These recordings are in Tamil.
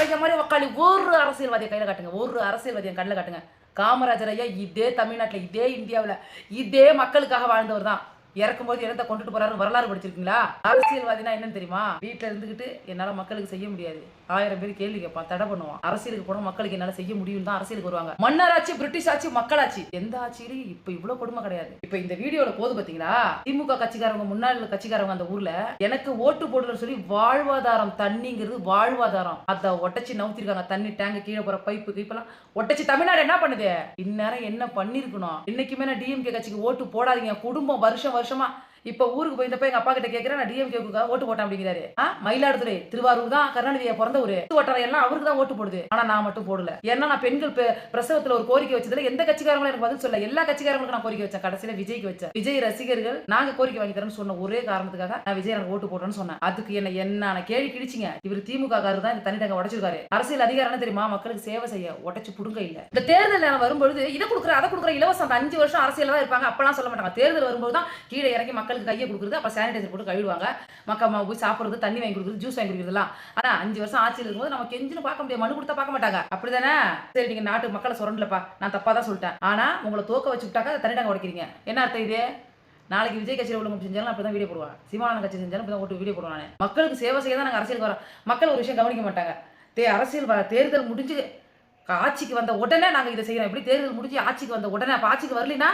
ஐயா மாதிரி உக்காளி ஒரு அரசியல்வாதியை கையில் காட்டுங்க, ஒரு அரசியல்வாதியை கண்ணில் காட்டுங்க. காமராஜர் ஐயா இதே தமிழ்நாட்டில், இதே இந்தியாவில், இதே மக்களுக்காக வாழ்ந்தவர் தான். இறக்கும்போது இடத்த கொண்டுட்டு போறாரு வரலாறு படிச்சிருக்கீங்களா? அரசியல்வாதினா என்னன்னு தெரியுமா? வீட்டில் இருந்துகிட்டு என்னால மக்களுக்கு செய்ய முடியாது, 1000 பேர் கேள்வி கேட்பான், தடை பண்ணுவான். அரசியலுக்கு போனா மக்களுக்கு என்னால செய்ய முடியும் தான் அரசியலுக்கு வருவாங்க. மன்னராட்சி, பிரிட்டிஷ் ஆட்சி, மக்களாட்சி, எந்த ஆட்சியிலும் இப்ப இவ்வளவு கொடுமை கிடையாது. இப்ப இந்த வீடியோல போது பாத்தீங்களா, திமுக கட்சிக்காரங்க, முன்னாள் கட்சிக்காரங்க அந்த ஊர்ல எனக்கு ஓட்டு போடுறன்னு சொல்லி வாழ்வாதாரம், தண்ணிங்கிறது வாழ்வாதாரம், அதை ஒட்டச்சி நவுத்திருக்காங்க. தண்ணி டேங்க் கீழே போற பைப்பு கீப்பெல்லாம் ஒட்டச்சி தமிழ்நாடு என்ன பண்ணுது? இந்நேரம் என்ன பண்ணிருக்கணும்? இன்னைக்குமே நான் டிஎம்கே கட்சிக்கு ஓட்டு போடாதீங்க. குடும்பம் வருஷமா இப்ப ஊருக்கு போயிருந்தப்ப எங்க அப்பா கிட்ட கேட்கிறேன், நான் டிஎம்கே ஓட்டு போட்டேன் அப்படிங்கிறாரு. மயிலாடுதுறை, திருவாரூர் தான் கருணாநிதியை பிறந்த ஊரு. வட்டாரம் எல்லாம் அவருக்கு தான் ஓட்டு போடுது. ஆனா நான் மட்டும் போடல. ஏன்னா நான் பெண்கள் பிரசவத்துல ஒரு கோரிக்கை வச்சதுல எந்த கட்சிக்காரங்களும் எனக்கு பதில் சொல்ல. எல்லா கட்சிக்காரங்களுக்கும் நான் கோரிக்கை வச்சேன். கடைசியில விஜய்க்கு வச்சேன். விஜய் ரசிகர்கள் நாங்க கோரிக்கை வாங்கி தரேன்னு சொன்ன ஒரே காரணத்துக்காக நான் விஜய் எனக்கு ஓட்டு போட்டேன்னு சொன்னேன். அதுக்கு என்ன கேள்வி கிழிச்சிங்க. இவர் திமுக காரர் தான் இந்த தனி டேங்க உடைச்சிருக்காரு. அரசியல் அதிகாரம் தெரியுமா? மக்களுக்கு சேவை செய்ய, உடைச்சு புடுங்க இல்ல. இந்த தேர்தல் நேரம் வரும்பொழுது இதை கொடுக்குற அதை கொடுக்குற இலவசம். 5 வருஷம் அரசியல் தான் இருப்பாங்க, அப்பெல்லாம் சொல்ல மாட்டாங்க. தேர்தல் வரும்போது தான் கீழே இறங்கி மக்களுக்கு கையை கொடுக்குறது, அப்ப சானிடைசர் போட்டு கழுவிடுவாங்க. மக்கள் போய் சாப்பிடுறது, தண்ணி வாங்கி கொடுக்குறது, ஜூஸ் வாங்கி கொடுக்குறதுலாம். ஆனா 5 வருஷம் ஆட்சியில் இருக்கும்போது நம்ம கெஞ்சுன்னு பார்க்க முடியாது, மனு கொடுத்தா பார்க்க மாட்டாங்க. அப்படிதானே? சரி, நீங்க நாட்டு மக்களை சுரண்டலப்பா, நான் தப்பா தான் சொல்லிட்டேன். ஆனா உங்களை தோக்க வச்சு விட்டாக்க தனிட்டாங்க உடைக்கிறீங்க. என்ன அர்த்தம் இது? நாளைக்கு விஜய் கட்சியில் உள்ள செஞ்சாலும் அப்படிதான் வீடியோ போடுவாங்க, சிவானந்த கட்சி செஞ்சாலும் அப்படிதான் ஓட்டு வீடியோ போடுவாங்க. மக்களுக்கு சேவை செய்ய தான் நாங்கள் அரசியலுக்கு வரோம். மக்கள் ஒரு விஷயம் கவனிக்க மாட்டாங்க. அரசியல் தேர்தல் முடிஞ்சு ஆட்சிக்கு வந்த உடனே நாங்கள் இதை செய்யறோம். எப்படி தேர்தல் முடிஞ்சு ஆட்சிக்கு வந்த உடனே, அப்போ ஆட்சிக்கு வரலினா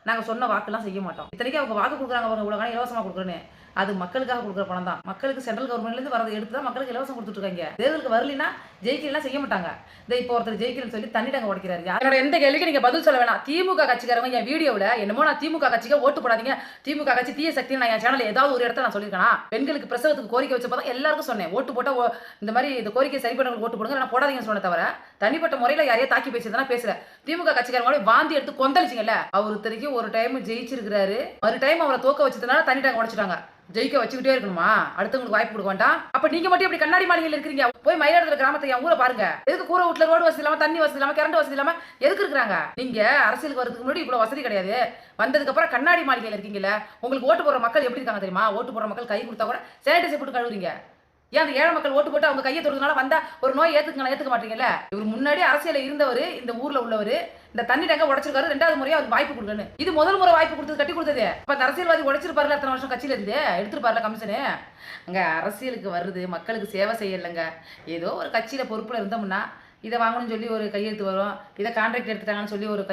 நாங்கள் சொன்ன வாக்குலாம் செய்ய மாட்டோம். இத்தனைக்கு அவங்க வாக்கு கொடுக்குறாங்க, அவங்க இவ்வளோ இலவசமாக கொடுக்குறேன்னு. அது மக்களுக்காக கொடுக்குற பணம் தான். மக்களுக்கு சென்ட்ரல் கவர்மெண்ட்லேருந்து வரதை எடுத்து தான் மக்களுக்கு இலவசம் கொடுத்துட்டு இருக்காங்க. தேர்தலுக்கு வரலினா ஜெயிக்கலாம் செய்ய மாட்டாங்க. இதை இப்போ ஒருத்தர் ஜெயிக்கிறேன்னு சொல்லி தண்ணிட்டாங்க உடைக்கிறாரு. என்னோட எந்த கேள்விக்கு நீங்க பதில் சொல்ல வேணாம். திமுக கட்சிக்காரங்க என் வீடியோவில் என்னமோ நான் திமுக கட்சிக்கு ஓட்டு போடாதீங்க, திமுக கட்சி தீய சக்தி, நான் என் சேனல் ஏதாவது ஒரு இடத்துல நான் சொல்லியிருக்கேன். பெண்களுக்கு பிரசவத்துக்கு கோரிக்கை வச்சப்போ தான் எல்லாருக்கும் சொன்னேன், ஓட்டு போட்டால் இந்த மாதிரி இந்த கோரிக்கை சரி பண்ணவங்களுக்கு ஓட்டு போடுங்க, நான் போடாதீங்கன்னு சொன்ன தவிர தனிப்பட்ட முறையில் யாரையும் தாக்கி பேசுறதுனா பேசுறேன். திமுக கட்சிக்காரங்களோட வாந்தி எடுத்து கொந்தளிச்சிங்கல்ல, அவர் இத்தனைக்கும் ஒரு டைம் ஜெயிச்சிருக்கிறாரு, ஒரு டைம் அவரை தோக்க வச்சதுனால தண்ணிட்டாங்க உடைச்சிட்டாங்க. ஜெயிக்க வச்சுக்கிட்டே இருக்கணுமா? அடுத்தவங்களுக்கு வாய்ப்பு கொடுக்க வேண்டாம். அப்ப நீங்க மட்டும் இப்படி கண்ணாடி மாளிகையில் இருக்கிறீங்க? போய் மயிலாடுதுறை கிராமத்தை என் ஊரை பாருங்க. எதுக்கு கூரை வீட்டுல ரோடு வசதி இல்லாம, தண்ணி வசதி இல்லாம, கரண்ட் வசதி இல்லாம எதுக்கு இருக்கிறாங்க? நீங்க அரசியலுக்கு வரதுக்கு முன்னாடி இவ்வளவு வசதி கிடையாது. வந்ததுக்கு அப்புறம் கண்ணாடி மாளிகையில் இருக்கீங்கல்ல, உங்களுக்கு ஓட்டு போடுற மக்கள் எப்படி இருக்காங்க தெரியுமா? ஓட்டு போடுற மக்கள் கை கொடுத்தா கூட சானிடைசர் போட்டு கழுவுறீங்க. ஏன் அந்த ஏழை மக்கள் ஓட்டு போட்டு அவங்க கையை தொடுறதுனால வந்தா ஒரு நோய் ஏத்துக்க மாட்டீங்கல்ல? இவர் முன்னாடி அரசியல இருந்தவர், இந்த ஊர்ல உள்ளவர், இந்த தண்ணி டேங்க உடைச்சிருக்காரு. 2வது முறையா அவருக்கு வாய்ப்பு கொடுக்கணும். இது முதல் முறை வாய்ப்பு கொடுத்தது, கட்டி கொடுத்தது. அப்ப அந்த அரசியல்வாதி உடைச்சிருப்பாருல, அத்தனை வருஷம் கட்சியில இருந்து எடுத்துருப்பாருல கமிஷனு. அங்க அரசியலுக்கு வருது, மக்களுக்கு சேவை செய்யலைங்க. ஏதோ ஒரு கட்சியில பொறுப்புல இருந்தோம்னா இதை வாங்கணும்னு சொல்லி ஒரு கையெழுத்து வரும், இதை கான்ட்ராக்ட் எடுத்துட்டாங்கன்னு சொல்லி ஒரு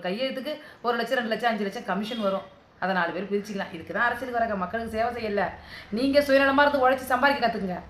கையெழுத்துக்கு 1 லட்சம் 2 லட்சம் 5 லட்சம் கமிஷன் வரும். அதை 4 பேர் பிரிச்சுக்கலாம். இதுக்கு தான் அரசியலுக்கு வராங்க, மக்களுக்கு சேவை செய்யல. நீங்க சுயநலமா இருந்து உழைச்சி சம்பாதிக்க கத்துக்குங்க.